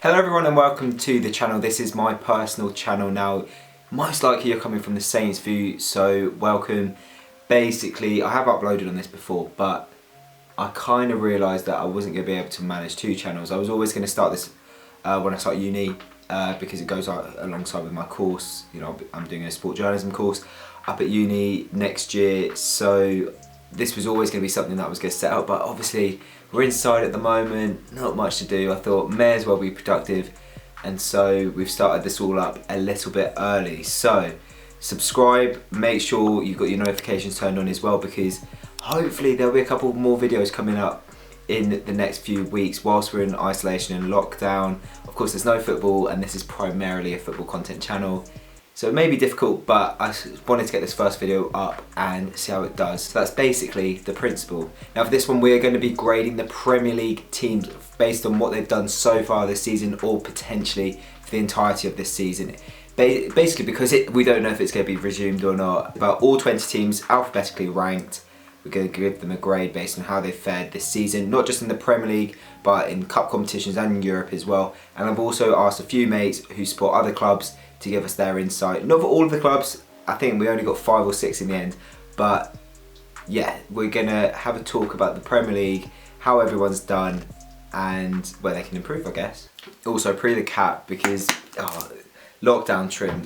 Hello everyone and welcome to the channel. This is my personal channel now. Most likely you're coming from the Saints view, so welcome. Basically, I have uploaded on this before, but I kind of realised that I wasn't going to be able to manage two channels. I was always going to start this when I start uni because it goes alongside with my course. You know, I'm doing a sport journalism course up at uni next year, so this was always going to be something that I was going to set up, but obviously we're inside at the moment, not much to do. I thought may as well be productive, and so we've started this all up a little bit early. So subscribe, make sure you've got your notifications turned on as well, because hopefully there'll be a couple more videos coming up in the next few weeks whilst we're in isolation and lockdown. Of course there's no football and this is primarily a football content channel, so it may be difficult, but I wanted to get this first video up and see how it does. So that's basically the principle. Now for this one we're going to be grading the Premier League teams based on what they've done so far this season, or potentially for the entirety of this season. Basically because we don't know if it's going to be resumed or not. About all 20 teams alphabetically ranked. We're going to give them a grade based on how they've fared this season, not just in the Premier League, but in cup competitions and in Europe as well. And I've also asked a few mates who support other clubs to give us their insight. Not for all of the clubs, I think we only got 5 or 6 in the end, but yeah, we're gonna have a talk about the Premier League, how everyone's done, and where they can improve, I guess. Also pre the cap, because lockdown trim,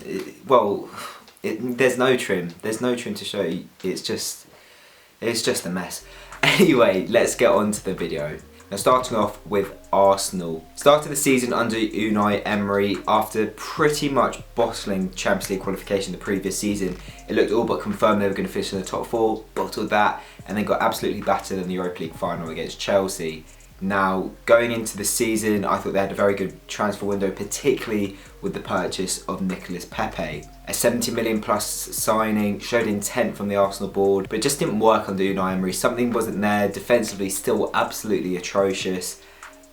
there's no trim to show you. It's just a mess. Anyway, let's get on to the video. Now starting off with Arsenal. Started the season under Unai Emery after pretty much bottling Champions League qualification the previous season. It looked all but confirmed they were going to finish in the top 4, bottled that, and then got absolutely battered in the Europa League final against Chelsea. Now, going into the season, I thought they had a very good transfer window, particularly with the purchase of Nicolas Pepe. A 70 million plus signing, showed intent from the Arsenal board, but it just didn't work under Unai Emery. Something wasn't there, defensively still absolutely atrocious,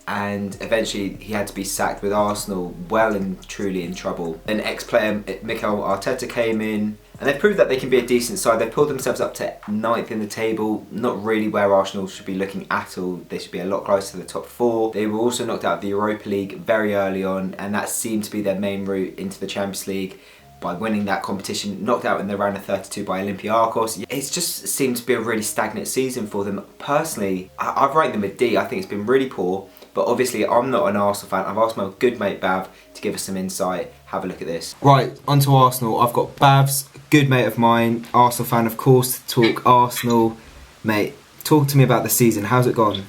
and eventually he had to be sacked with Arsenal well and truly in trouble. An ex-player, Mikel Arteta, came in, and they've proved that they can be a decent side. They've pulled themselves up to 9th in the table, not really where Arsenal should be looking at all. They should be a lot closer to the top 4. They were also knocked out of the Europa League very early on, and that seemed to be their main route into the Champions League by winning that competition, knocked out in the round of 32 by Olympiacos. It's just seemed to be a really stagnant season for them. Personally, I've rated them a D. I think it's been really poor, but obviously I'm not an Arsenal fan. I've asked my good mate Bav to give us some insight. Have a look at this. Right, on to Arsenal. I've got Bavs, good mate of mine, Arsenal fan of course, to talk Arsenal. Mate, talk to me about the season. How's it gone?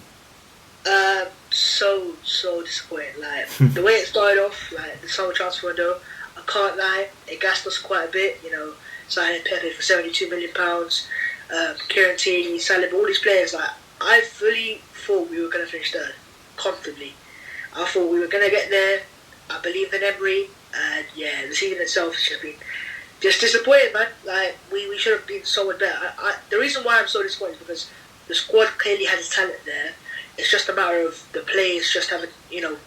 So disappointed. Like the way it started off, like the summer transfer window, I can't lie, it gassed us quite a bit. You know, signing Pepe for £72 million, Kieran Tierney, Saliba, all these players. Like I fully thought we were going to finish third comfortably. I thought we were going to get there. I believed in Emery, and yeah, the season itself has just been just disappointing, man. Like we should have been so much better. The reason why I'm so disappointed is because the squad clearly has talent there. It's just a matter of the players just haven't,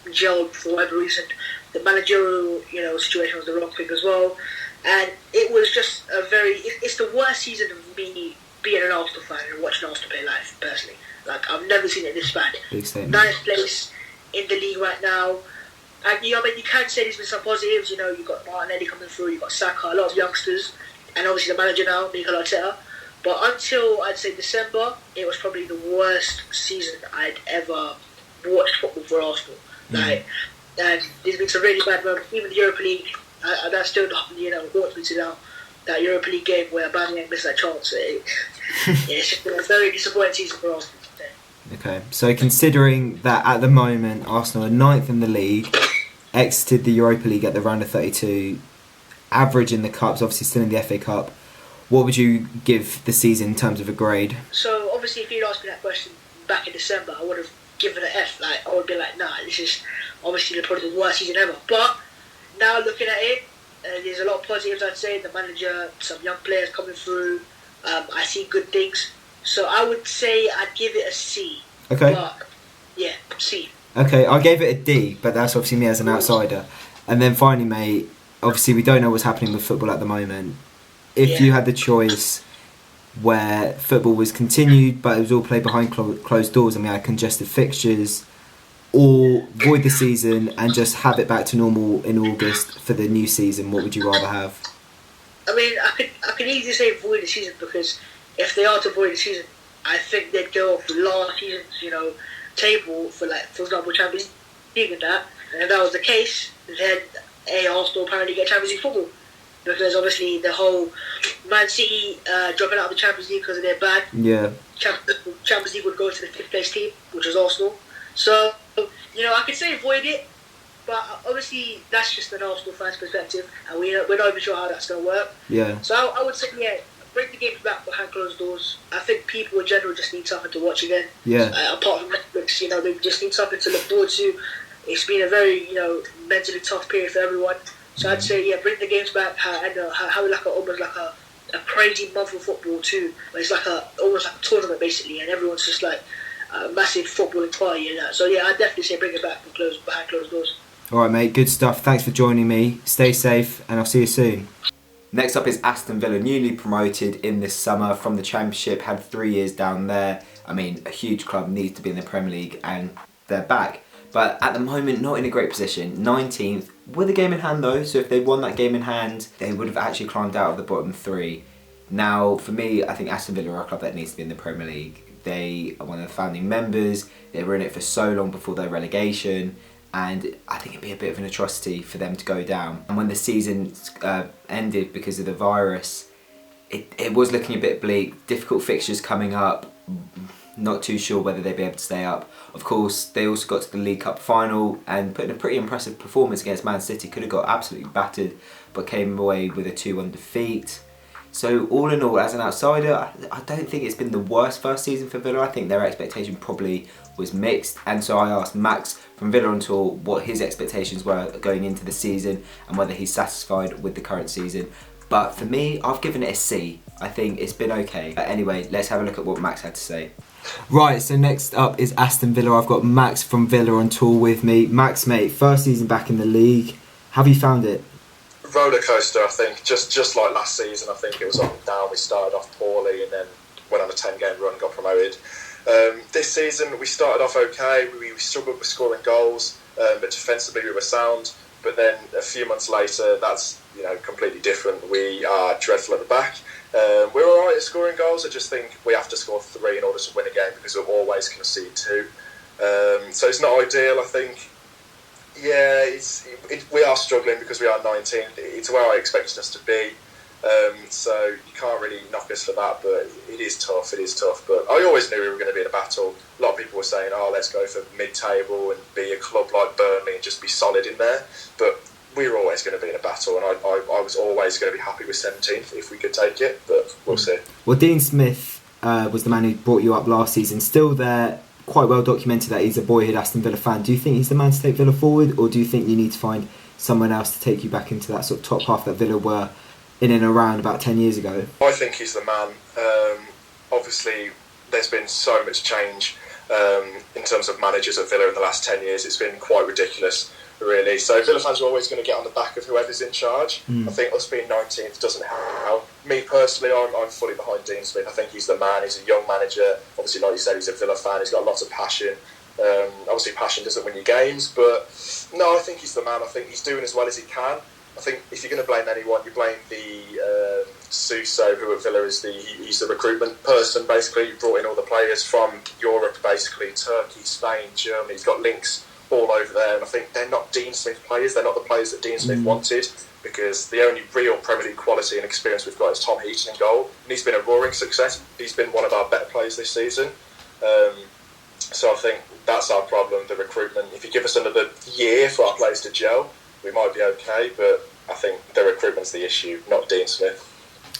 gelled for whatever reason. The managerial, situation was the wrong thing as well, and it was just it's the worst season of me being an Arsenal fan and watching Arsenal play live. Personally, like I've never seen it this bad. 9th place in the league right now. And you can say there's been some positives. You've got Martinelli coming through, you've got Saka, a lot of youngsters, and obviously the manager now, Mikel Arteta. But until I'd say December, it was probably the worst season I'd ever watched football for Arsenal. And there's been some really bad moments. Even the Europa League, that still haunts me to now. That Europa League game where Aubameyang missed that chance. It's just been a very disappointing season for Arsenal. Okay, so considering that at the moment Arsenal are 9th in the league, exited the Europa League at the round of 32, average in the cups, obviously still in the FA Cup, what would you give the season in terms of a grade? So obviously if you'd asked me that question back in December, I would have given it an F. Like I would be like, nah, this is obviously probably the worst season ever. But now looking at it, there's a lot of positives. I'd say the manager, some young players coming through. I see good things. So I would say I'd give it a C. Okay. But, yeah, C. Okay, I gave it a D, but that's obviously me as an outsider. And then finally, mate, obviously we don't know what's happening with football at the moment. If you had the choice where football was continued, but it was all played behind closed doors and we had congested fixtures, or void the season and just have it back to normal in August for the new season? What would you rather have? I mean, I could easily say void the season, because if they are to void the season, I think they'd go off the last season's, table for, like, for example, Champions League and that. And if that was the case, then Arsenal apparently get Champions League football, because obviously the whole Man City dropping out of the Champions League because of their ban. Yeah. Champions League would go to the fifth place team, which was Arsenal. So, I could say avoid it, but obviously that's just an Arsenal fan's perspective, and we're not even sure how that's going to work. Yeah. So I would say, bring the games back behind closed doors. I think people in general just need something to watch again. Yeah. Apart from Netflix, they just need something to look forward to. It's been a very, mentally tough period for everyone. So I'd say, bring the games back and have almost like a crazy month of football too. Where it's like almost like a tournament basically, and everyone's just like a massive footballing party and that. So I'd definitely say bring it back behind closed doors. All right, mate. Good stuff. Thanks for joining me. Stay safe, and I'll see you soon. Next up is Aston Villa, newly promoted in this summer from the Championship, had 3 years down there. I mean, a huge club, needs to be in the Premier League, and they're back. But at the moment, not in a great position. 19th, with a game in hand though, so if they'd won that game in hand, they would have actually climbed out of the bottom three. Now, for me, I think Aston Villa are a club that needs to be in the Premier League. They are one of the founding members, they were in it for so long before their relegation, and I think it'd be a bit of an atrocity for them to go down. And when the season ended because of the virus, it was looking a bit bleak, difficult fixtures coming up, not too sure whether they'd be able to stay up. Of course, they also got to the League Cup final and put in a pretty impressive performance against Man City. Could have got absolutely battered, but came away with a 2-1 defeat. So all in all, as an outsider, I don't think it's been the worst first season for Villa. I think their expectation probably was mixed. And so I asked Max from Villa on Tour what his expectations were going into the season and whether he's satisfied with the current season. But for me, I've given it a C. I think it's been okay. Anyway, let's have a look at what Max had to say. Right, so next up is Aston Villa. I've got Max from Villa on tour with me. Max, mate, first season back in the league. Have you found it? Roller coaster, I think. Just like last season, I think it was up and down. We started off poorly and then went on a 10-game run, got promoted. This season, we started off okay. We struggled with scoring goals, but defensively we were sound. But then a few months later, that's completely different. We are dreadful at the back. We're all right at scoring goals. I just think we have to score 3 in order to win a game because we're always concede 2. So it's not ideal, I think. Yeah, we are struggling because we are 19. It's where I expected us to be. So you can't really knock us for that, but it is tough. But I always knew we were going to be in a battle. A lot of people were saying, let's go for mid-table and be a club like Burnley and just be solid in there. But we were always going to be in a battle, and I was always going to be happy with 17th if we could take it, but we'll see. Well, Dean Smith was the man who brought you up last season, still there, quite well documented that he's a boyhood Aston Villa fan. Do you think he's the man to take Villa forward, or do you think you need to find someone else to take you back into that sort of top half that Villa were in and around about 10 years ago? I think he's the man. Obviously, there's been so much change in terms of managers at Villa in the last 10 years. It's been quite ridiculous, really. So Villa fans are always going to get on the back of whoever's in charge. I think us being 19th doesn't help. Me personally, I'm fully behind Dean Smith. I think he's the man. He's a young manager. Obviously, like you said, he's a Villa fan. He's got lots of passion. Obviously, passion doesn't win you games, but no, I think he's the man. I think he's doing as well as he can. I think if you're going to blame anyone, you blame the Suso, who at Villa is he's the recruitment person. Basically, he brought in all the players from Europe, basically Turkey, Spain, Germany. He's got links all over there, and I think they're not Dean Smith players. They're not the players that Dean Smith wanted, because the only real Premier League quality and experience we've got is Tom Heaton in goal, and he's been a roaring success. He's been one of our better players this season. So I think that's our problem, the recruitment. If you give us another year for our players to gel, we might be okay, but I think the recruitment's the issue, not Dean Smith.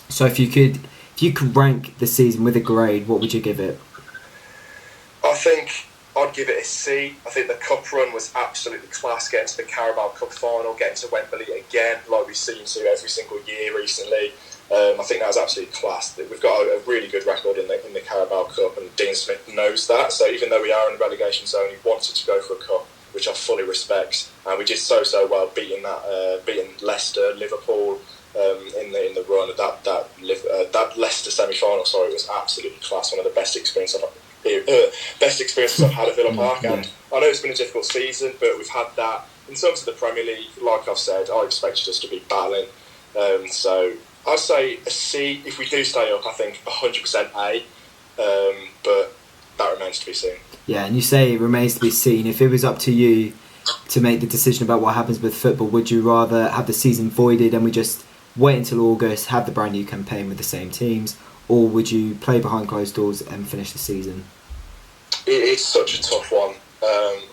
So if you could rank the season with a grade, what would you give it? I think I'd give it a C. I think the cup run was absolutely class, getting to the Carabao Cup final, getting to Wembley again, like we seem to every single year recently. I think that was absolutely class. We've got a really good record in the Carabao Cup, and Dean Smith knows that. So even though we are in the relegation zone, he wanted to go for a cup, which I fully respect. And we did so well beating Leicester, Liverpool in the run. That Leicester semi-final, was absolutely class. One of the best experiences best experiences I've had at Villa Park. And I know it's been a difficult season, but we've had that. In terms of the Premier League, like I've said, I expect us to be battling. So I'd say a C. If we do stay up, I think 100% A. But that remains to be seen. Yeah, and you say it remains to be seen. If it was up to you to make the decision about what happens with football, would you rather have the season voided and we just wait until August, have the brand new campaign with the same teams, or would you play behind closed doors and finish the season? It's such a tough one.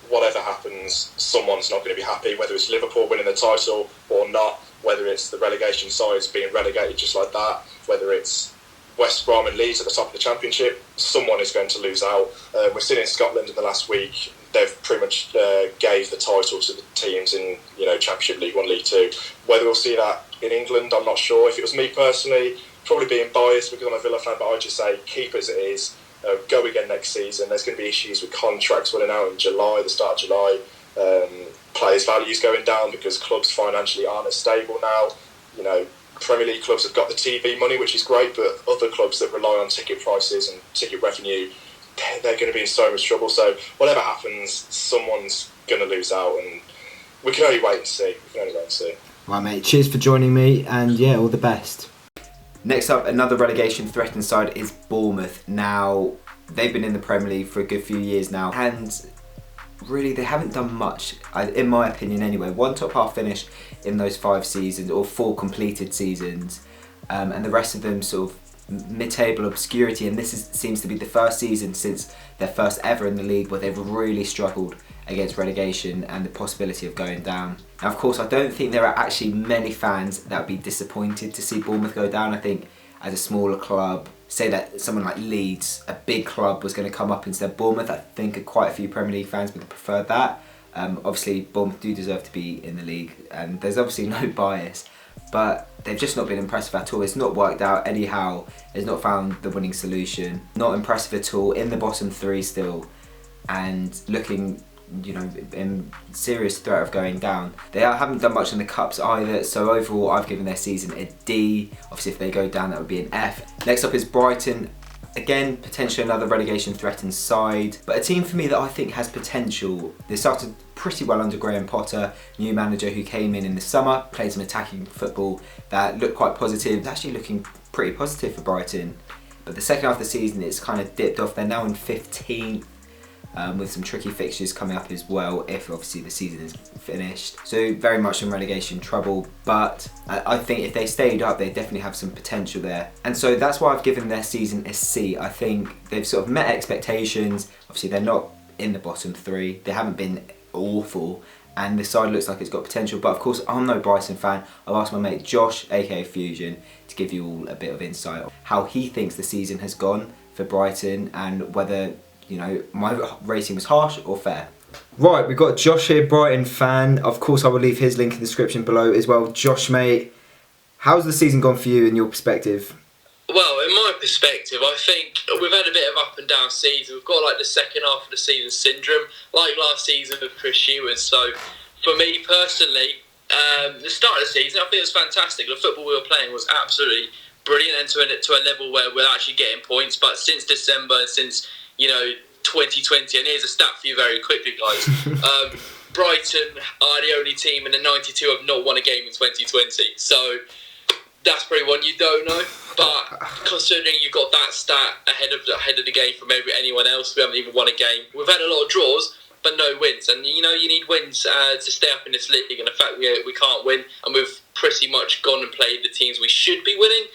Whatever happens, someone's not going to be happy, whether it's Liverpool winning the title or not, whether it's the relegation sides being relegated just like that, whether it's West Brom and Leeds at the top of the Championship, someone is going to lose out. We're seeing in Scotland in the last week, they've pretty much gave the title to the teams in Championship, League 1, League 2. Whether we'll see that in England, I'm not sure. If it was me personally, probably being biased because I'm a Villa fan, but I'd just say keep it as it is. Go again next season. There's going to be issues with contracts running out in July, the start of July. Players' values going down because clubs financially aren't as stable now. Premier League clubs have got the TV money, which is great, but other clubs that rely on ticket prices and ticket revenue, they're going to be in so much trouble. So whatever happens, someone's going to lose out, and we can only wait and see. Right, mate. Cheers for joining me, and yeah, all the best. Next up, another relegation threatened side is Bournemouth. Now, they've been in the Premier League for a good few years now, and really they haven't done much, in my opinion anyway. One top half finish in those 5 seasons, or 4 completed seasons, and the rest of them sort of mid-table obscurity, and this seems to be the first season since their first ever in the league where they've really struggled against relegation and the possibility of going down. Now, of course, I don't think there are actually many fans that would be disappointed to see Bournemouth go down. I think as a smaller club, say that someone like Leeds, a big club, was going to come up instead of Bournemouth, I think quite a few Premier League fans would have preferred that. Obviously, Bournemouth do deserve to be in the league, and there's obviously no bias, but they've just not been impressive at all. It's not worked out anyhow. It's not found the winning solution. Not impressive at all. In the bottom 3 still, and looking in serious threat of going down. They haven't done much in the Cups either, so overall I've given their season a D. Obviously if they go down that would be an F. Next up is Brighton. Again, potentially another relegation threatened side, but a team for me that I think has potential. They started pretty well under Graham Potter, new manager who came in the summer, played some attacking football that looked quite positive. It's actually looking pretty positive for Brighton, but the second half of the season it's kind of dipped off. They're now in 15th. With some tricky fixtures coming up as well if obviously the season is finished. So very much in relegation trouble, but I think if they stayed up they definitely have some potential there. And so that's why I've given their season a C. I think they've sort of met expectations. Obviously they're not in the bottom 3. They haven't been awful and the side looks like it's got potential, but of course I'm no Brighton fan. I've asked my mate Josh, aka Fusion, to give you all a bit of insight on how he thinks the season has gone for Brighton and whether my rating was harsh or fair. Right, we've got Josh here, Brighton fan. Of course, I will leave his link in the description below as well. Josh, mate, how's the season gone for you in your perspective? Well, in my perspective, I think we've had a bit of up and down season. We've got like the second half of the season syndrome, like last season with Chris Ewan. So, for me personally, the start of the season, I think it was fantastic. The football we were playing was absolutely brilliant and to a level where we're actually getting points. But since December and since 2020, and here's a stat for you very quickly, guys. Brighton are the only team in the 92 have not won a game in 2020. So that's probably one you don't know. But considering you've got that stat ahead of the game from anyone else, we haven't even won a game. We've had a lot of draws, but no wins. And you need wins to stay up in this league. And the fact we can't win, and we've pretty much gone and played the teams we should be winning,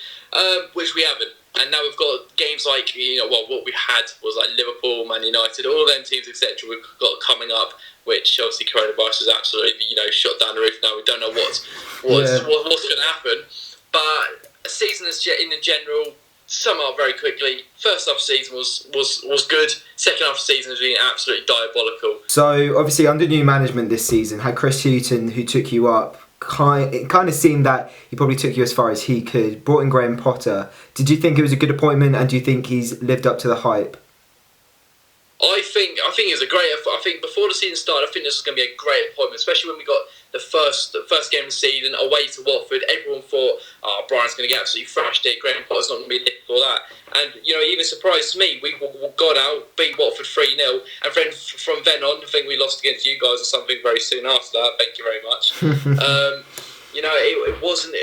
which we haven't. And now we've got games like, what we had was like Liverpool, Man United, all them teams, etc. We've got coming up, which obviously coronavirus is absolutely, shot down the roof now. We don't know what's going to happen. But a season in the general, sum up very quickly. First half of the season was good. Second half of the season has been absolutely diabolical. So obviously under new management this season, had Chris Hughton, who took you up, it kind of seemed that he probably took you as far as he could, brought in Graham Potter. Did you think it was a good appointment, and do you think he's lived up to the hype? I think it was a great. I think before the season started, I think this was going to be a great appointment, especially when we got the first game of the season away to Watford. Everyone thought, Brian's going to get absolutely thrashed here. Graham Potter's not going to be there for that. And, even surprised me, we got out, beat Watford 3-0, and then from then on, I think we lost against you guys or something very soon after that. Thank you very much. It wasn't...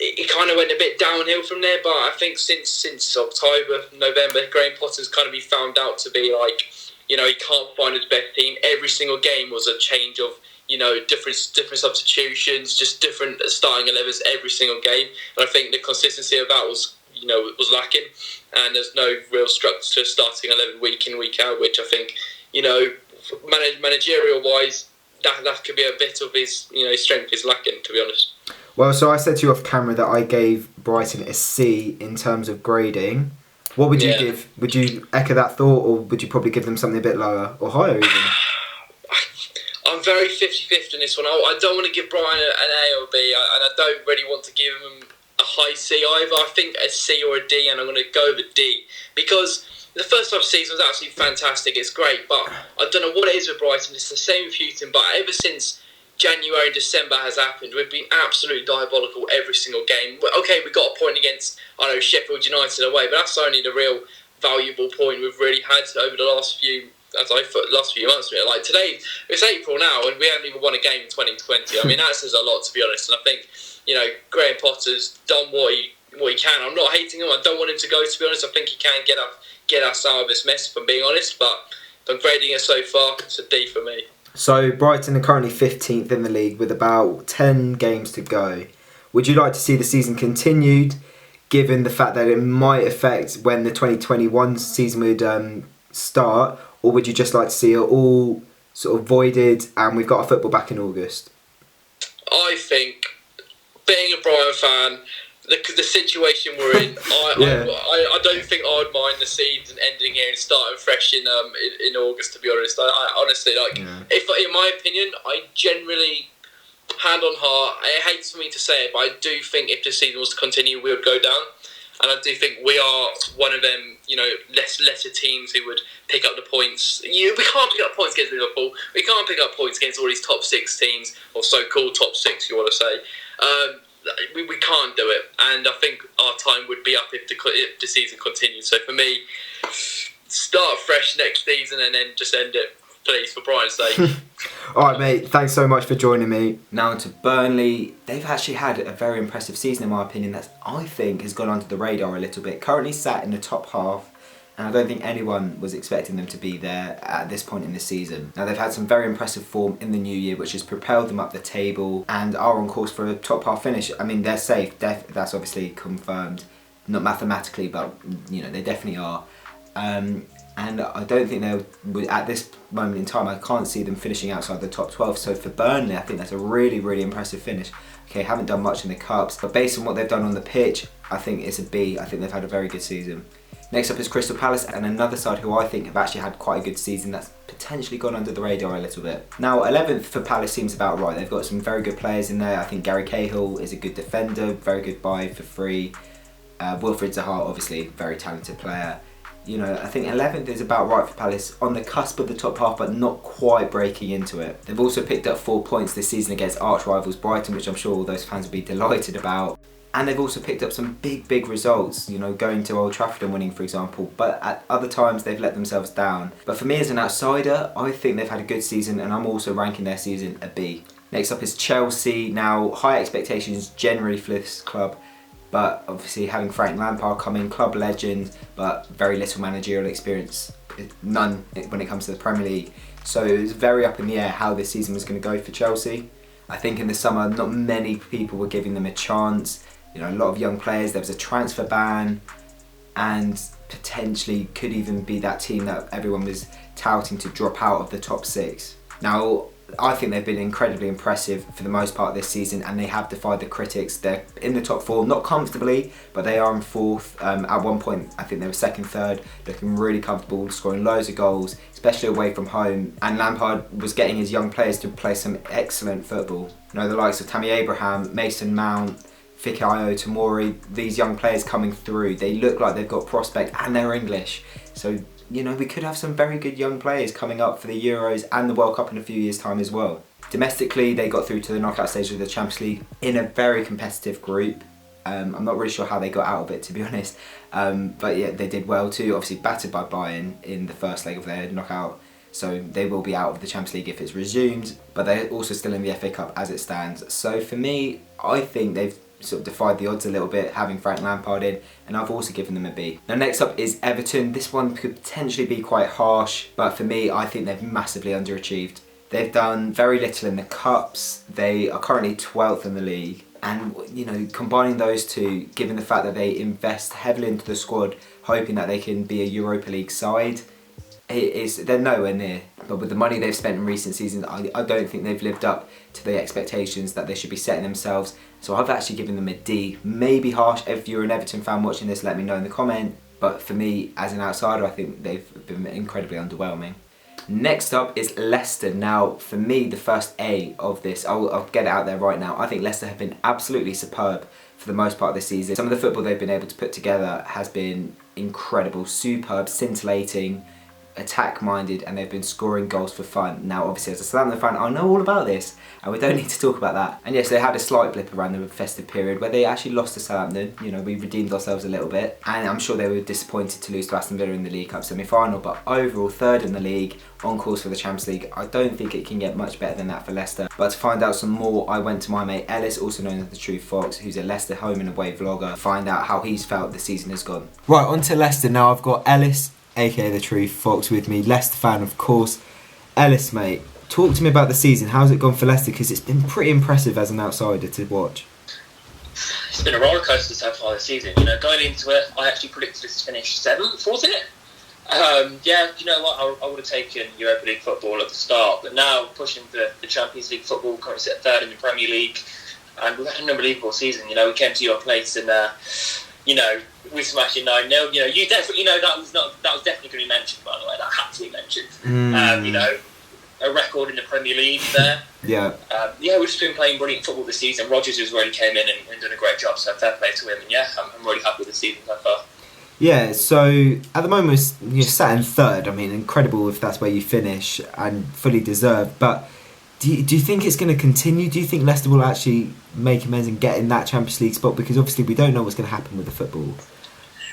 It kind of went a bit downhill from there, but I think since October, November, Graham Potter's kind of been found out to be like, he can't find his best team. Every single game was a change of, different substitutions, just different starting 11s every single game. And I think the consistency of that was lacking, and there's no real structure to starting 11 week in, week out, which I think, managerial wise, that could be a bit of his, strength is lacking, to be honest. Well, so I said to you off camera that I gave Brighton a C in terms of grading. What would you give? Would you echo that thought, or would you probably give them something a bit lower or higher even? I'm very 50-50 in this one. I don't want to give Brighton an A or B, and I don't really want to give them a high C either. I think a C or a D, and I'm going to go with a D, because the first half of the season was absolutely fantastic. It's great, but I don't know what it is with Brighton. It's the same with Houghton, but ever since January and December has happened, we've been absolutely diabolical every single game. Okay, we got a point against, Sheffield United away, but that's only the real valuable point we've really had over the last few months. Like today, it's April now, and we haven't even won a game in 2020. I mean, that says a lot, to be honest. And I think, Graham Potter's done what he can. I'm not hating him. I don't want him to go, to be honest. I think he can get us out of this mess, if I'm being honest. But if I'm grading it so far, it's a D for me. So Brighton are currently 15th in the league with about 10 games to go. Would you like to see the season continued, given the fact that it might affect when the 2021 season would start, or would you just like to see it all sort of voided and we've got our football back in August? I think, being a Brighton fan, the situation we're in, I don't think I would mind the season ending here and starting fresh in August, to be honest. I honestly, if in my opinion, I generally, hand on heart, it hates for me to say it, but I do think if the season was to continue, we would go down. And I do think we are one of them, lesser teams who would pick up the points. We can't pick up points against Liverpool. We can't pick up points against all these top 6 teams, or so-called top 6, you want to say. We can't do it, and I think our time would be up if the season continued. So for me, start fresh next season and then just end it, please, for Brian's sake. Alright mate, thanks so much for joining me. Now to Burnley. They've actually had a very impressive season in my opinion that I think has gone under the radar a little bit. Currently sat in the top half, and I don't think anyone was expecting them to be there at this point in the season. Now they've had some very impressive form in the new year, which has propelled them up the table and are on course for a top half finish. I mean, they're safe, that's obviously confirmed, not mathematically, but they definitely are. And I don't think they'll, at this moment in time, I can't see them finishing outside the top 12. So for Burnley, I think that's a really, really impressive finish. Okay, haven't done much in the Cups, but based on what they've done on the pitch, I think it's a B. I think they've had a very good season. Next up is Crystal Palace, and another side who I think have actually had quite a good season that's potentially gone under the radar a little bit. Now 11th for Palace seems about right. They've got some very good players in there. I think Gary Cahill is a good defender, very good buy for free. Wilfried Zaha, obviously, very talented player. I think 11th is about right for Palace, on the cusp of the top half but not quite breaking into it. They've also picked up 4 points this season against arch rivals Brighton, which I'm sure all those fans will be delighted about. And they've also picked up some big results, going to Old Trafford and winning, for example, but at other times they've let themselves down. But for me as an outsider, I think they've had a good season, and I'm also ranking their season a B. Next up is Chelsea. Now, high expectations generally for this club, but obviously having Frank Lampard come in, club legend, but very little managerial experience, none when it comes to the Premier League. So it was very up in the air how this season was going to go for Chelsea. I think in the summer, not many people were giving them a chance. A lot of young players, there was a transfer ban, and potentially could even be that team that everyone was touting to drop out of the top 6. Now, I think they've been incredibly impressive for the most part this season, and they have defied the critics. They're in the top 4, not comfortably, but they are in 4th. At one point, I think they were 2nd, 3rd, looking really comfortable, scoring loads of goals, especially away from home. And Lampard was getting his young players to play some excellent football. The likes of Tammy Abraham, Mason Mount, Fikayo Tomori, these young players coming through, they look like they've got prospect and they're English. So, we could have some very good young players coming up for the Euros and the World Cup in a few years' time as well. Domestically, they got through to the knockout stage of the Champions League in a very competitive group. I'm not really sure how they got out of it, to be honest. But yeah, they did well too. Obviously battered by Bayern in the first leg of their knockout. So they will be out of the Champions League if it's resumed. But they're also still in the FA Cup as it stands. So for me, I think they've sort of defied the odds a little bit, having Frank Lampard in. And I've also given them a B. Now next up is Everton. This one could potentially be quite harsh. But for me, I think they've massively underachieved. They've done very little in the Cups. They are currently 12th in the league. And, you know, combining those two, given the fact that they invest heavily into the squad, hoping that they can be a Europa League side, they're nowhere near. But with the money they've spent in recent seasons, I don't think they've lived up to the expectations that they should be setting themselves. So I've actually given them a D. Maybe harsh. If you're an Everton fan watching this, let me know in the comment. But for me, as an outsider, I think they've been incredibly underwhelming. Next up is Leicester. Now, for me, the first A of this, I'll get it out there right now. I think Leicester have been absolutely superb for the most part of the season. Some of the football they've been able to put together has been incredible, superb, scintillating, attack-minded, and they've been scoring goals for fun. Now, obviously, as a Southampton fan, I know all about this, and we don't need to talk about that. And yes, they had a slight blip around the festive period where they actually lost to Southampton. You know, we redeemed ourselves a little bit, and I'm sure they were disappointed to lose to Aston Villa in the League Cup semi-final, but overall, third in the league, on course for the Champions League. I don't think it can get much better than that for Leicester. But to find out some more, I went to my mate Ellis, also known as the True Fox, who's a Leicester home and away vlogger, to find out how he's felt the season has gone. Right, on to Leicester now. I've got Ellis, aka the True Fox, with me, Leicester fan of course. Ellis, mate, talk to me about the season. How's it gone for Leicester? Because it's been pretty impressive as an outsider to watch. It's been a rollercoaster so far this season. You know, going into it, I actually predicted us to finish 7th, wasn't it? Yeah, you know what, I would have taken Europa League football at the start, but now pushing for the Champions League football, currently at 3rd in the Premier League, and we've had an unbelievable season. You know, we came to your place and you know, we smashed it 9-0. You know, you definitely know that was definitely going to be mentioned, by the way. That had to be mentioned. You know, a record in the Premier League there. Yeah. Yeah, we've just been playing brilliant football this season. Rodgers has really came in and done a great job, so fair play to him. And yeah, I'm really happy with the season so far. Yeah, so at the moment you're sat in 3rd. I mean, incredible if that's where you finish, and fully deserved. But do you think it's going to continue? Do you think Leicester will actually make amends and get in that Champions League spot? Because obviously we don't know what's going to happen with the football.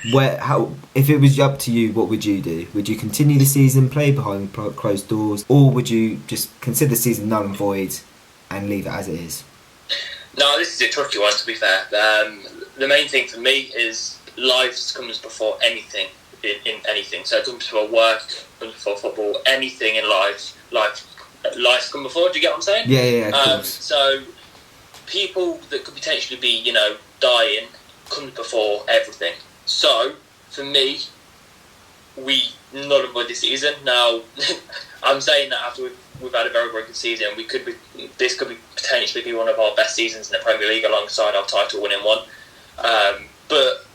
If it was up to you, what would you do? Would you continue the season, play behind closed doors, or would you just consider the season null and void and leave it as it is? No, this is a tricky one, to be fair. The main thing for me is life comes before anything in anything. So it comes before work, comes before football, anything in life comes before. Do you get what I'm saying? Yeah, of course. So people that could potentially be, you know, dying comes before everything. So for me, we null and void this season. Now, I'm saying that after we've had a very, very good season, this could potentially be one of our best seasons in the Premier League alongside our title-winning one. But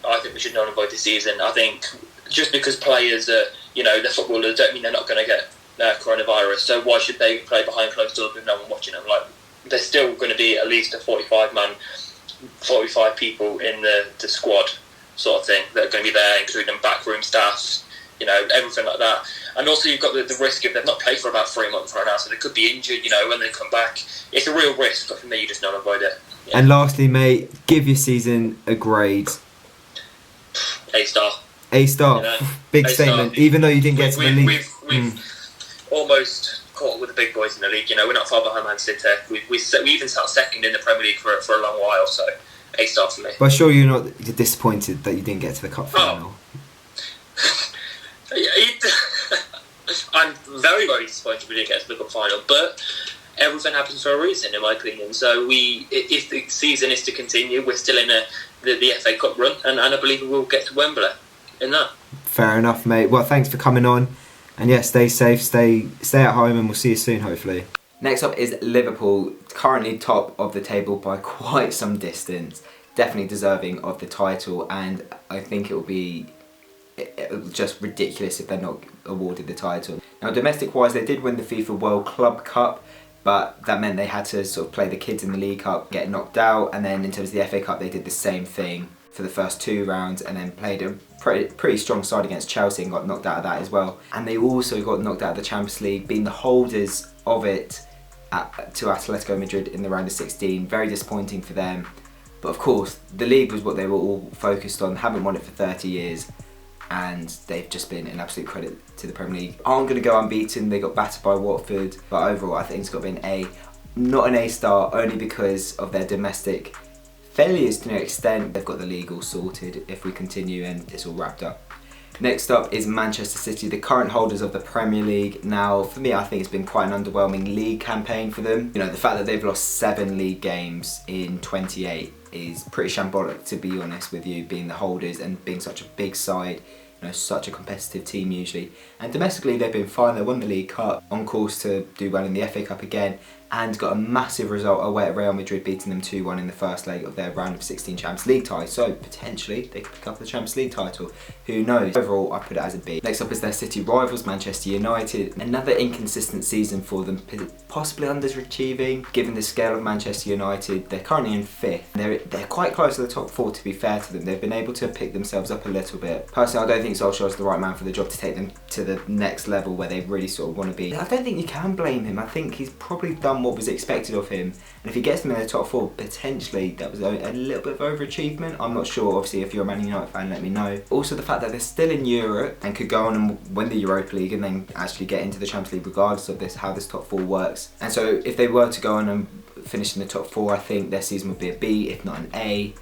I think we should null and void this season. I think just because players are, you know, they're footballers, don't mean they're not going to get coronavirus. So why should they play behind closed doors with no one watching them? Like, there's still going to be at least a 45 people in the squad sort of thing that are going to be there, including backroom staff, you know, everything like that. And also you've got the risk of they've not played for about 3 months right now, so they could be injured, you know, when they come back. It's a real risk, but for me, you just null and void it. Yeah. And lastly, mate, give your season a grade. A-star. A-star. You know, big A-star. Statement. Even though you didn't get to the league. We've almost caught up with the big boys in the league. You know, we're not far behind Man City. We even sat 2nd in the Premier League for a long while. So A-star for me. But sure, you're not disappointed that you didn't get to the cup final. I'm very, very disappointed we didn't get to the cup final. But everything happens for a reason, in my opinion. So if the season is to continue, we're still in the FA Cup run, and I believe we will get to Wembley in that. Fair enough, mate. Well, thanks for coming on. And yeah, stay safe, stay at home, and we'll see you soon, hopefully. Next up is Liverpool, currently top of the table by quite some distance. Definitely deserving of the title, and I think it will be just ridiculous if they're not awarded the title. Now, domestic-wise, they did win the FIFA World Club Cup, but that meant they had to sort of play the kids in the League Cup, get knocked out, and then in terms of the FA Cup, they did the same thing for the first 2 rounds, and then played a pretty strong side against Chelsea and got knocked out of that as well. And they also got knocked out of the Champions League, being the holders of it to Atletico Madrid in the round of 16. Very disappointing for them. But of course, the league was what they were all focused on. Haven't won it for 30 years. And they've just been an absolute credit to the Premier League. Aren't going to go unbeaten. They got battered by Watford. But overall, I think it's got to be an A. Not an A star, only because of their domestic failures to an extent. They've got the league all sorted if we continue and it's all wrapped up. Next up is Manchester City, the current holders of the Premier League. Now, for me, I think it's been quite an underwhelming league campaign for them. You know, the fact that they've lost 7 league games in 28 is pretty shambolic, to be honest with you, being the holders and being such a big side. You know, such a competitive team usually. And domestically, they've been fine. They won the League Cup, on course to do well in the FA Cup again, and got a massive result away at Real Madrid, beating them 2-1 in the first leg of their round of 16 Champions League tie. So potentially they could pick up the Champions League title. Who knows? Overall, I put it as a B. Next up is their city rivals, Manchester United. Another inconsistent season for them, possibly underachieving given the scale of Manchester United. They're currently in 5th. They're quite close to the top 4, to be fair to them. They've been able to pick themselves up a little bit. Personally, I don't think Solskjaer is the right man for the job to take them to the next level where they really sort of want to be. I don't think you can blame him. I think he's probably done what was expected of him, and if he gets them in the top 4, potentially that was a little bit of overachievement. I'm not sure. Obviously, if you're a Man United fan, let me know. Also, the fact that they're still in Europe and could go on and win the Europa League and then actually get into the Champions League regardless of how this top 4 works. And so if they were to go on and finish in the top 4, I think their season would be a B, if not an A.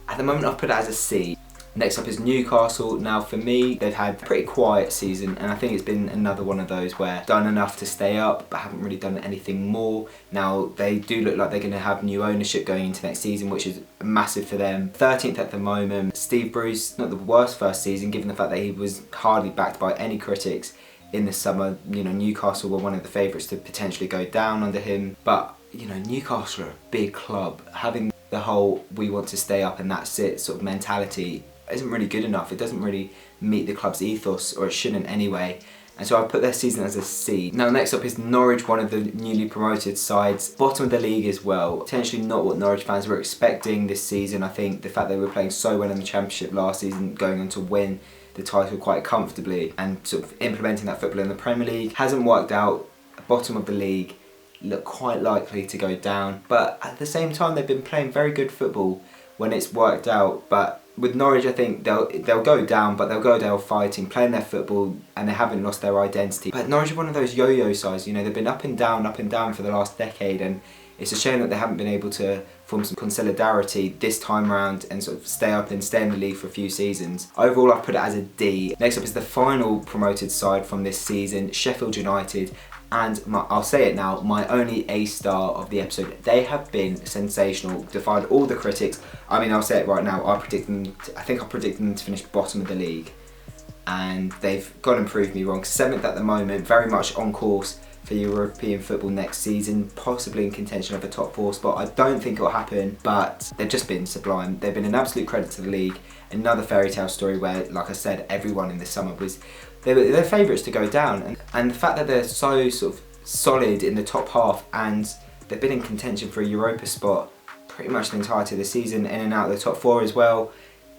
At the moment, I've put it as a C. Next up is Newcastle. Now for me, they've had a pretty quiet season, and I think it's been another one of those where done enough to stay up but haven't really done anything more. Now they do look like they're going to have new ownership going into next season, which is massive for them. 13th at the moment. Steve Bruce, not the worst first season given the fact that he was hardly backed by any critics in the summer. You know, Newcastle were one of the favourites to potentially go down under him, but you know, Newcastle are a big club. Having the whole we want to stay up and that's it sort of mentality isn't really good enough. It doesn't really meet the club's ethos, or it shouldn't anyway. And so I put their season as a C. Now next up is Norwich, one of the newly promoted sides. Bottom of the league as well. Potentially not what Norwich fans were expecting this season. I think the fact they were playing so well in the Championship last season, going on to win the title quite comfortably and sort of implementing that football in the Premier League hasn't worked out. Bottom of the league, look quite likely to go down. But at the same time, they've been playing very good football when it's worked out. But with Norwich, I think they'll go down, but they'll go down fighting, playing their football, and they haven't lost their identity. But Norwich are one of those yo-yo sides, you know, they've been up and down for the last decade, and it's a shame that they haven't been able to form some solidarity this time round and sort of stay in the league for a few seasons. Overall, I've put it as a D. Next up is the final promoted side from this season, Sheffield United. And I'll say it now, my only A star of the episode. They have been sensational, defied all the critics. I mean, I'll say it right now, I think I predicted them to finish bottom of the league. And they've gone and proved me wrong. 7th at the moment, very much on course for European football next season, possibly in contention of a top 4 spot. I don't think it'll happen, but they've just been sublime. They've been an absolute credit to the league. Another fairy tale story where, like I said, everyone in the summer was they're favourites to go down, and the fact that they're so sort of solid in the top half and they've been in contention for a Europa spot pretty much the entirety of the season, in and out of the top 4 as well.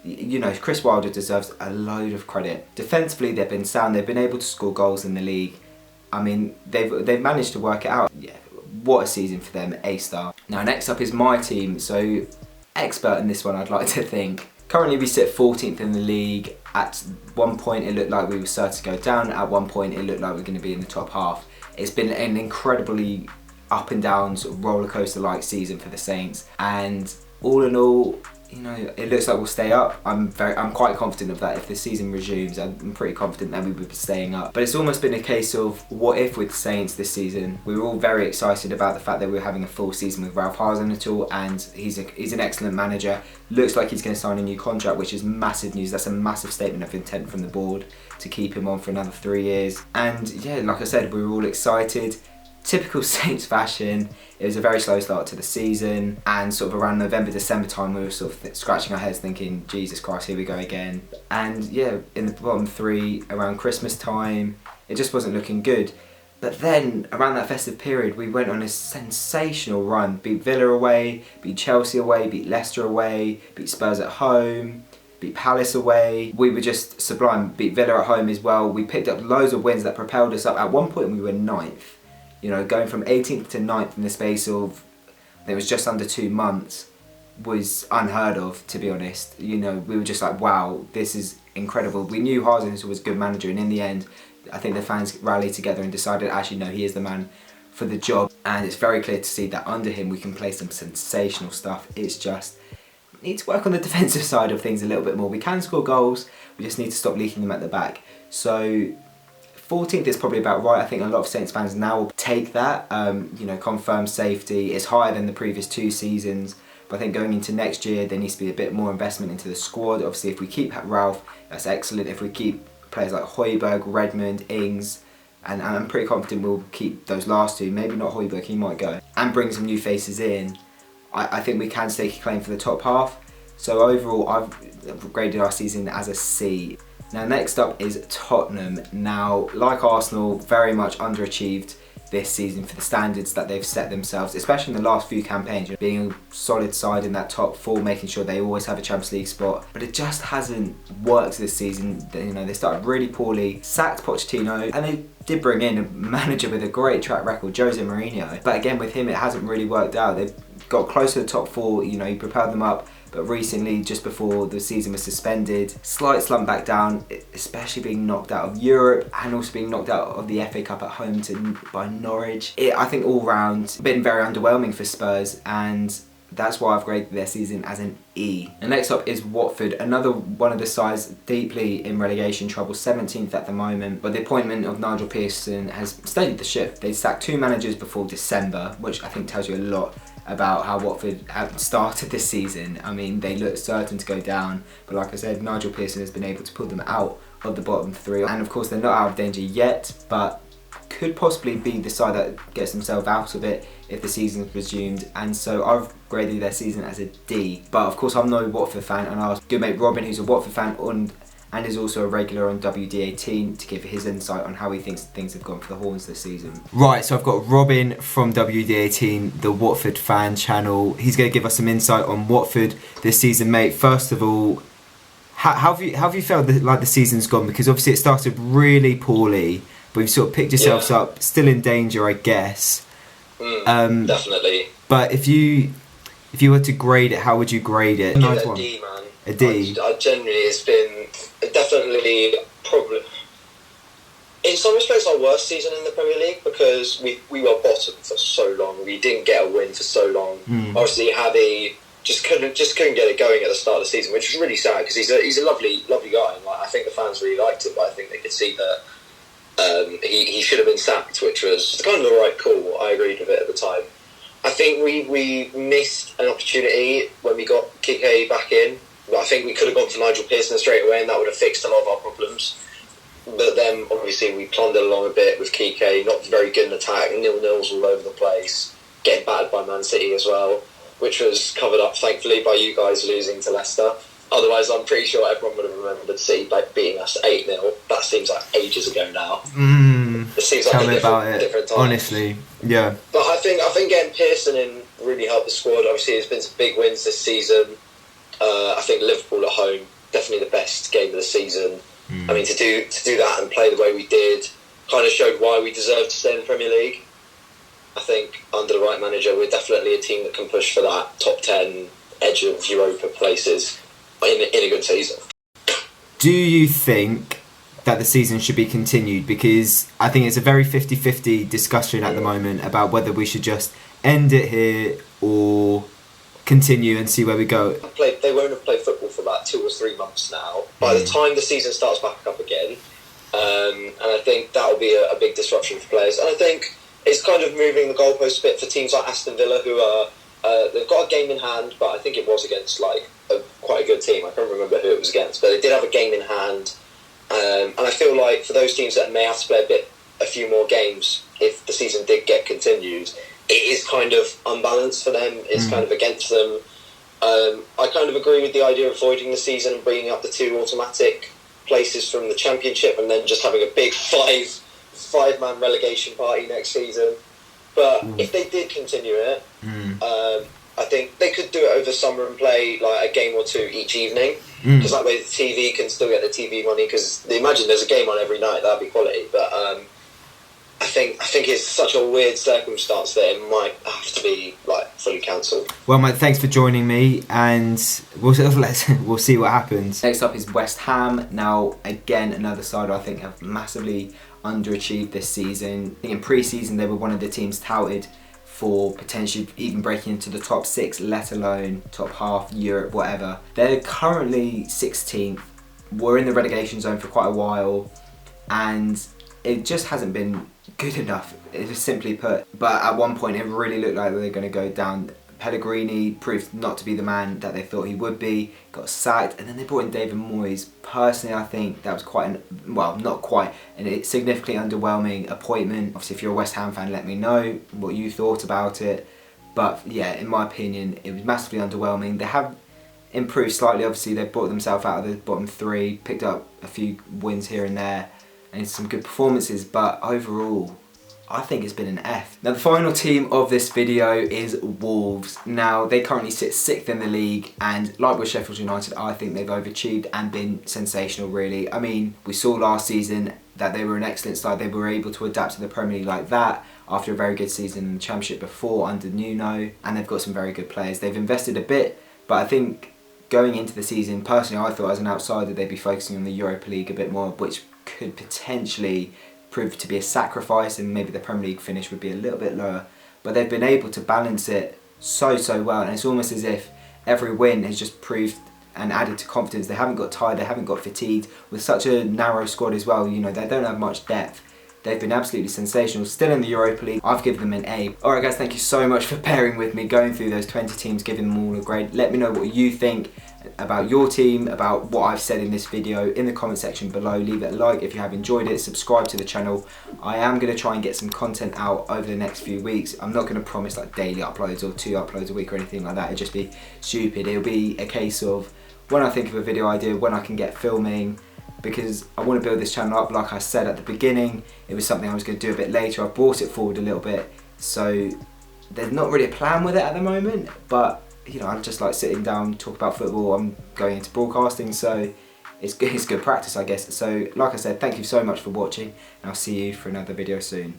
You know, Chris Wilder deserves a load of credit. Defensively, they've been sound. They've been able to score goals in the league. I mean, they've managed to work it out. Yeah, what a season for them, A star. Now next up is my team. So expert in this one, I'd like to think. Currently we sit 14th in the league. At one point it looked like we were certain to go down. At one point it looked like we were going to be in the top half. It's been an incredibly up and down sort of roller coaster like season for the Saints, and all in all, you know, it looks like we'll stay up. I'm quite confident of that. If the season resumes, I'm pretty confident that we would be staying up. But it's almost been a case of what if with Saints this season. We were all very excited about the fact that we were having a full season with Ralph Hasenhüttl, and he's an excellent manager. Looks like he's going to sign a new contract, which is massive news. That's a massive statement of intent from the board to keep him on for another 3 years. And yeah, like I said, we were all excited. Typical Saints fashion, it was a very slow start to the season, and sort of around November, December time we were sort of scratching our heads thinking, Jesus Christ, here we go again. And yeah, in the bottom 3 around Christmas time, it just wasn't looking good. But then around that festive period, we went on a sensational run. Beat Villa away, beat Chelsea away, beat Leicester away, beat Spurs at home, beat Palace away. We were just sublime. Beat Villa at home as well. We picked up loads of wins that propelled us up. At one point we were 9th. You know, going from 18th to 9th in the space of, it was just under 2 months, was unheard of, to be honest. You know, we were just like, wow, this is incredible. We knew Harzens was a good manager, and in the end, I think the fans rallied together and decided, actually, no, he is the man for the job. And it's very clear to see that under him we can play some sensational stuff. It's just, we need to work on the defensive side of things a little bit more. We can score goals, we just need to stop leaking them at the back. So 14th is probably about right. I think a lot of Saints fans now will take that. You know, confirmed safety is higher than the previous 2 seasons. But I think going into next year, there needs to be a bit more investment into the squad. Obviously, if we keep Ralph, that's excellent. If we keep players like Højbjerg, Redmond, Ings, and I'm pretty confident we'll keep those last 2. Maybe not Højbjerg, he might go. And bring some new faces in. I think we can stake a claim for the top half. So overall, I've graded our season as a C. Now next up is Tottenham. Now, like Arsenal, very much underachieved this season for the standards that they've set themselves, especially in the last few campaigns, being a solid side in that top 4, making sure they always have a Champions League spot. But it just hasn't worked this season. You know, they started really poorly, sacked Pochettino, and they did bring in a manager with a great track record, Jose Mourinho. But again, with him, it hasn't really worked out. They've got close to the top 4, you know, he propelled them up. But recently, just before the season was suspended, slight slump back down, especially being knocked out of Europe and also being knocked out of the FA Cup at home by Norwich. I think all round, been very underwhelming for Spurs, and that's why I've graded their season as an E. And next up is Watford, another one of the sides deeply in relegation trouble, 17th at the moment. But the appointment of Nigel Pearson has steadied the ship. They sacked 2 managers before December, which I think tells you a lot about how Watford have started this season. I mean, they look certain to go down, but like I said, Nigel Pearson has been able to pull them out of the bottom 3. And of course, they're not out of danger yet, but could possibly be the side that gets themselves out of it if the season's resumed. And so I've graded their season as a D. But of course, I'm no Watford fan, and I asked good mate Robin, who's a Watford fan and is also a regular on WD18, to give his insight on how he thinks things have gone for the Horns this season. Right, so I've got Robin from WD18, the Watford fan channel. He's going to give us some insight on Watford this season, mate. First of all, how have you felt like the season's gone? Because obviously it started really poorly, but you've sort of picked yourselves up, still in danger, I guess. Definitely. But if you were to grade it, how would you grade it? Nice one. A D, man. A D. I generally, it's been definitely probably, in some respects, our worst season in the Premier League, because we were bottom for so long. We didn't get a win for so long. Obviously, Javi just couldn't get it going at the start of the season, which was really sad, because he's a lovely guy, and like, I think the fans really liked him, but I think they could see that he should have been sacked, which was kind of the right call. I agreed with it at the time. I think we missed an opportunity when we got Kike back in. But I think we could have gone for Nigel Pearson straight away, and that would have fixed a lot of our problems. But then, obviously, we plundered along a bit with Kike, not very good in attack, 0-0s all over the place, getting battered by Man City as well, which was covered up, thankfully, by you guys losing to Leicester. Otherwise, I'm pretty sure everyone would have remembered City beating us 8-0. That seems like ages ago now. It seems like a different time. Honestly, yeah. But I think getting Pearson in really helped the squad. Obviously, there's been some big wins this season. I think Liverpool at home, definitely the best game of the season. I mean, to do that and play the way we did, kind of showed why we deserve to stay in the Premier League. I think under the right manager, we're definitely a team that can push for that top 10 edge of Europa places in a good season. Do you think that the season should be continued? Because I think it's a very 50-50 discussion at the moment about whether we should just end it here or continue and see where we go. They won't have played football for about 2 or 3 months now. By the time the season starts back up again, and I think that will be a big disruption for players. And I think it's kind of moving the goalposts a bit for teams like Aston Villa, who are they've got a game in hand, but I think it was against quite a good team. I can't remember who it was against, but they did have a game in hand. And I feel like for those teams that may have to play a few more games if the season did get continued, it is kind of unbalanced for them. It's kind of against them. I kind of agree with the idea of voiding the season and bringing up the 2 automatic places from the Championship, and then just having a big five-man relegation party next season. But if they did continue it, I think they could do it over summer and play like a game or 2 each evening, because that way the TV can still get the TV money, because imagine there's a game on every night. That'd be quality. But I think it's such a weird circumstance that it might have to be like fully cancelled. Well, mate, thanks for joining me, and we'll see what happens. Next up is West Ham. Now, again, another side I think have massively underachieved this season. I think in pre-season they were one of the teams touted for potentially even breaking into the top 6, let alone top half, Europe, whatever. They're currently 16th. We're in the relegation zone for quite a while, and it just hasn't been good enough, it was simply put. But at one point it really looked like they were going to go down. Pellegrini proved not to be the man that they thought he would be, got sacked, and then they brought in David Moyes. Personally, I think that was not quite, and significantly underwhelming appointment. Obviously, if you're a West Ham fan, let me know what you thought about it. But yeah, in my opinion, it was massively underwhelming. They have improved slightly, obviously they've brought themselves out of the bottom 3, picked up a few wins here and there, and some good performances, but overall, I think it's been an F. Now the final team of this video is Wolves. Now they currently sit 6th in the league, and like with Sheffield United, I think they've overachieved and been sensational really. I mean, we saw last season that they were an excellent side. They were able to adapt to the Premier League like that after a very good season in the Championship before under Nuno, and they've got some very good players. They've invested a bit, but I think going into the season, personally I thought as an outsider they'd be focusing on the Europa League a bit more, which could potentially prove to be a sacrifice, and maybe the Premier League finish would be a little bit lower. But they've been able to balance it so well, and it's almost as if every win has just proved and added to confidence. They haven't got tired, they haven't got fatigued with such a narrow squad as well. You know, they don't have much depth. They've been absolutely sensational. Still in the Europa League, I've given them an A. Alright guys, thank you so much for bearing with me, going through those 20 teams, giving them all a grade. Let me know what you think about your team, about what I've said in this video in the comment section below. Leave it a like if you have enjoyed it, subscribe to the channel. I am going to try and get some content out over the next few weeks. I'm not going to promise like daily uploads or 2 uploads a week or anything like that. It'd just be stupid. It'll be a case of when I think of a video idea, when I can get filming, because I want to build this channel up. Like I said at the beginning, it was something I was going to do a bit later. I've brought it forward a little bit, so there's not really a plan with it at the moment, but you know, I just like sitting down, talk about football. I'm going into broadcasting, so it's good practice, I guess. So like I said, thank you so much for watching, and I'll see you for another video soon.